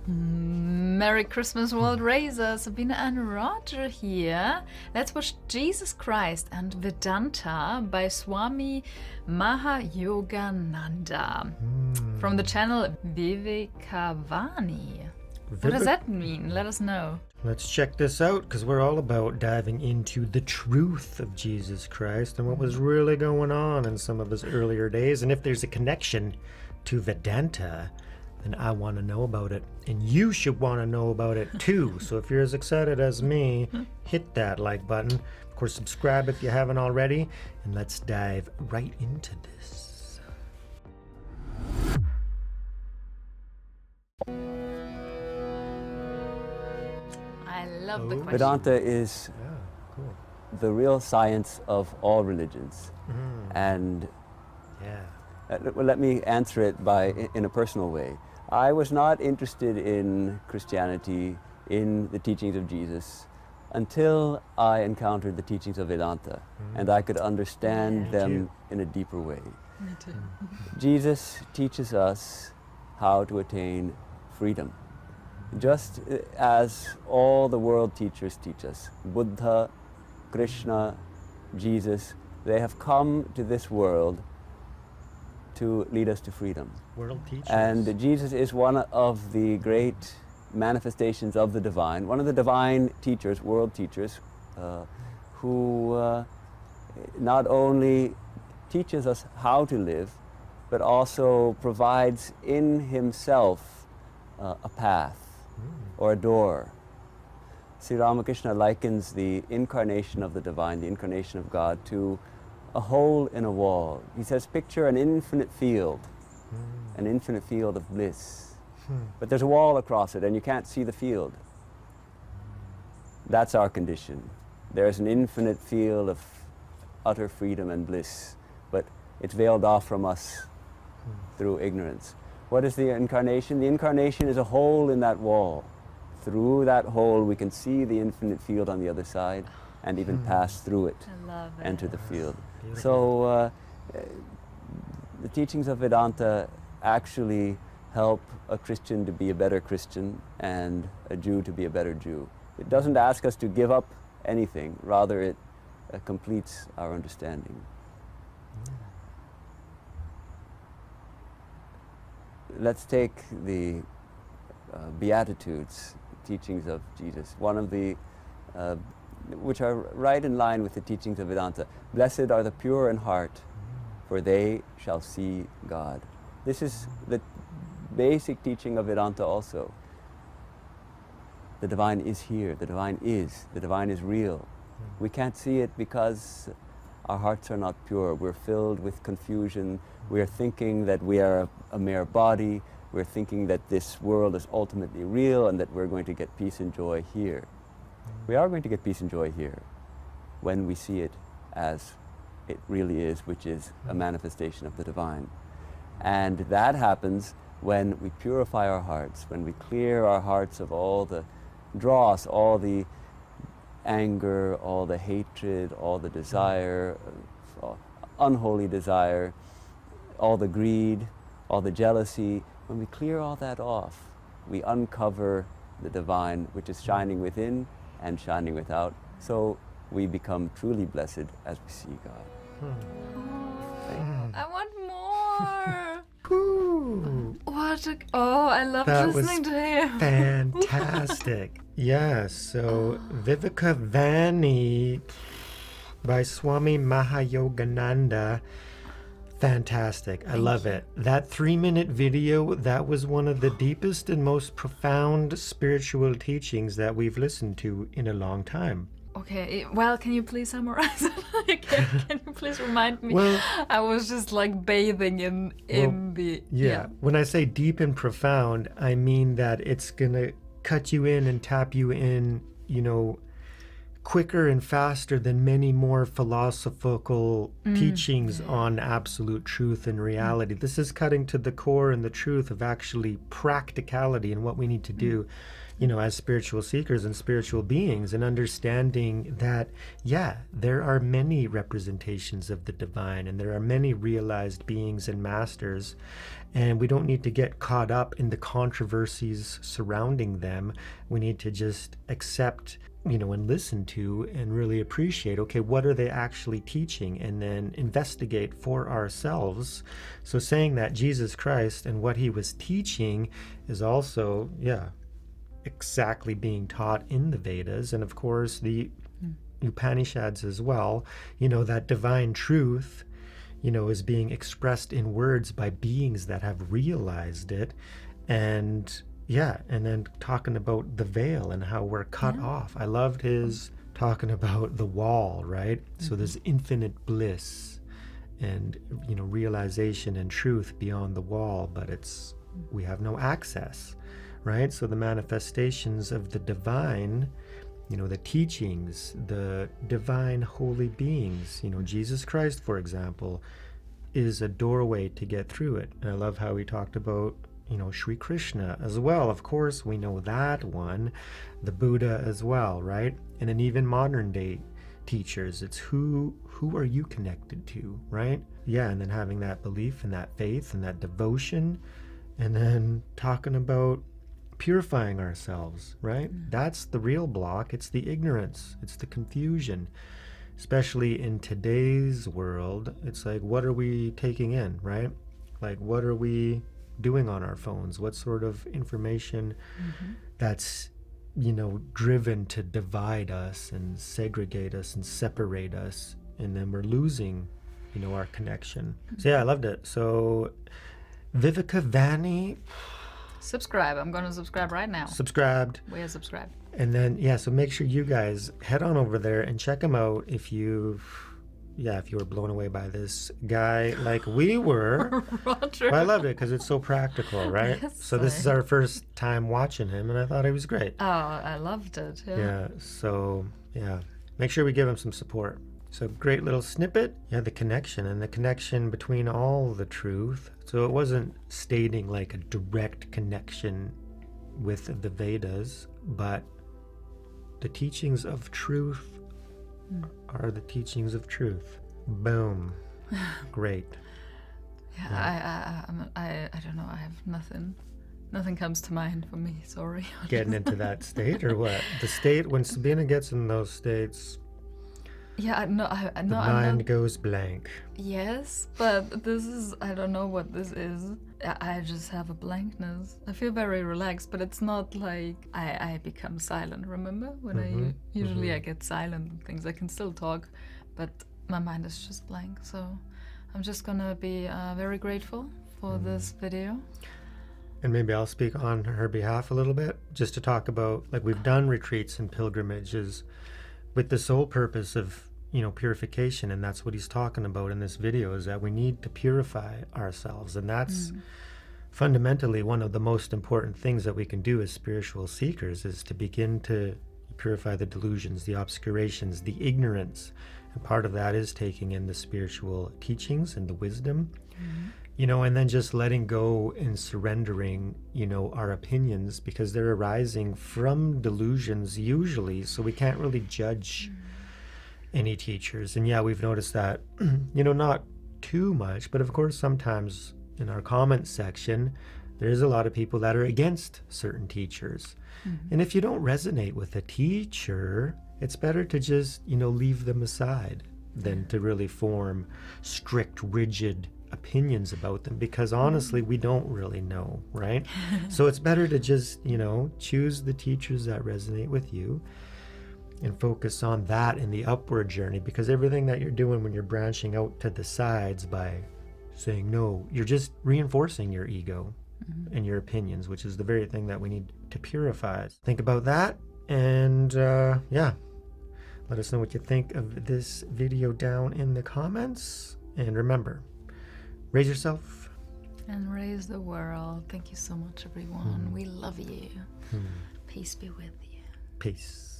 Merry Christmas, World Racer! Sabine and Roger here. Let's watch Jesus Christ and Vedanta by Swami Mahayogananda from the channel Vivekavani. What does that mean? Let us know. Let's check this out, because we're all about diving into the truth of Jesus Christ and what was really going on in some of his earlier days. And if there's a connection to Vedanta, then I want to know about it. And you should want to know about it too. So if you're as excited as me, hit that like button. Of course, subscribe if you haven't already. And let's dive right into this. I love the question. Vedanta is the real science of all religions. And let me answer it in a personal way. I was not interested in Christianity, in the teachings of Jesus, until I encountered the teachings of Vedanta, and I could understand them in a deeper way. Me too. Jesus teaches us how to attain freedom, just as all the world teachers teach us. Buddha, Krishna, Jesus, they have come to this world to lead us to freedom. World teachers. And Jesus is one of the great manifestations of the divine, one of the divine teachers, world teachers, who not only teaches us how to live, but also provides in himself a path or a door. Sri Ramakrishna likens the incarnation of the divine, the incarnation of God, to a hole in a wall. He says, picture an infinite field of bliss. But there's a wall across it and you can't see the field. That's our condition. There's an infinite field of utter freedom and bliss, but it's veiled off from us through ignorance. What is the incarnation? The incarnation is a hole in that wall. Through that hole we can see the infinite field on the other side and even pass through it, enter the field. So the teachings of Vedanta actually help a Christian to be a better Christian and a Jew to be a better Jew. It doesn't ask us to give up anything, rather it completes our understanding. Let's take the Beatitudes, teachings of Jesus. One of the which are right in line with the teachings of Vedanta. Blessed are the pure in heart, for they shall see God. This is the basic teaching of Vedanta also. The divine is here, the divine is real. We can't see it because our hearts are not pure. We're filled with confusion. We're thinking that we are a mere body. We're thinking that this world is ultimately real and that we're going to get peace and joy here. We are going to get peace and joy here when we see it as it really is, which is a manifestation of the divine. And that happens when we purify our hearts, when we clear our hearts of all the dross, all the anger, all the hatred, all the desire, unholy desire, all the greed, all the jealousy. When we clear all that off, we uncover the divine, which is shining within and shining without. So we become truly blessed as we see God. I want more. I love listening to him. Fantastic. Yeah, so Vivekavani by Swami Mahayogananda. Fantastic. I love it. That 3-minute video, that was one of the deepest and most profound spiritual teachings that we've listened to in a long time. Okay, well, can you please summarize it? Can you please remind me? Well, I was just like bathing in the... Yeah, when I say deep and profound, I mean that it's going to cut you in and tap you in, quicker and faster than many more philosophical teachings on absolute truth and reality. This is cutting to the core and the truth of actually practicality and what we need to do, you know, as spiritual seekers and spiritual beings, and understanding that, yeah, there are many representations of the divine and there are many realized beings and masters, and we don't need to get caught up in the controversies surrounding them. We need to just accept, you know, and listen to and really appreciate, okay, what are they actually teaching, and then investigate for ourselves. So saying that Jesus Christ and what he was teaching is also, exactly being taught in the Vedas, and of course the Upanishads as well. You know, that divine truth, you know, is being expressed in words by beings that have realized it. And and then talking about the veil and how we're cut off. I loved his talking about the wall, right? So there's infinite bliss and, you know, realization and truth beyond the wall, but we have no access, right? So the manifestations of the divine, you know, the teachings, the divine holy beings, you know, Jesus Christ, for example, is a doorway to get through it. And I love how he talked about, you know, Sri Krishna as well. Of course, we know that one, the Buddha as well, right? And then even modern day teachers, it's who are you connected to, right? Yeah, and then having that belief and that faith and that devotion, and then talking about purifying ourselves, right? That's the real block. It's the ignorance. It's the confusion. Especially in today's world, it's like, what are we taking in, right? Like, what are we doing on our phones? What sort of information that's, you know, driven to divide us and segregate us and separate us, and then we're losing, you know, our connection. So yeah, I loved it. So vivekavani, Subscribe. I'm going to subscribe right now. subscribed. We are subscribed. And then, so make sure you guys head on over there and check him out if you were blown away by this guy like we were. Roger. Well, I loved it because it's so practical, right? Yes, So this is our first time watching him, and I thought he was great. Oh, I loved it. So make sure we give him some support. So great little snippet. The connection, and the connection between all the truth. So it wasn't stating like a direct connection with the Vedas, but the teachings of truth are the teachings of truth. Boom. Great. I don't know. I have nothing. Nothing comes to mind for me. Sorry. Getting into that state, or what? The state, when Sabina gets in those states, the mind goes blank. Yes, but this is, I don't know what this is. I just have a blankness. I feel very relaxed, but it's not like I become silent. Remember when I get silent and things, I can still talk, but my mind is just blank. So I'm just gonna be very grateful for this video. And maybe I'll speak on her behalf a little bit, just to talk about, like, we've done retreats and pilgrimages with the sole purpose of, you know, purification, and that's what he's talking about in this video, is that we need to purify ourselves, and that's fundamentally one of the most important things that we can do as spiritual seekers, is to begin to purify the delusions, the obscurations, the ignorance, and part of that is taking in the spiritual teachings and the wisdom, you know, and then just letting go and surrendering, you know, our opinions, because they're arising from delusions usually, so we can't really judge any teachers. And we've noticed that, you know, not too much, but of course sometimes in our comment section there's a lot of people that are against certain teachers. And if you don't resonate with a teacher, it's better to just, you know, leave them aside than to really form strict, rigid opinions about them, because honestly we don't really know, right? So it's better to just, you know, choose the teachers that resonate with you and focus on that in the upward journey, because everything that you're doing when you're branching out to the sides by saying no, you're just reinforcing your ego and your opinions, which is the very thing that we need to purify. Think about that, and let us know what you think of this video down in the comments, and remember, raise yourself and raise the world. Thank you so much, everyone. We love you. Peace be with you. Peace.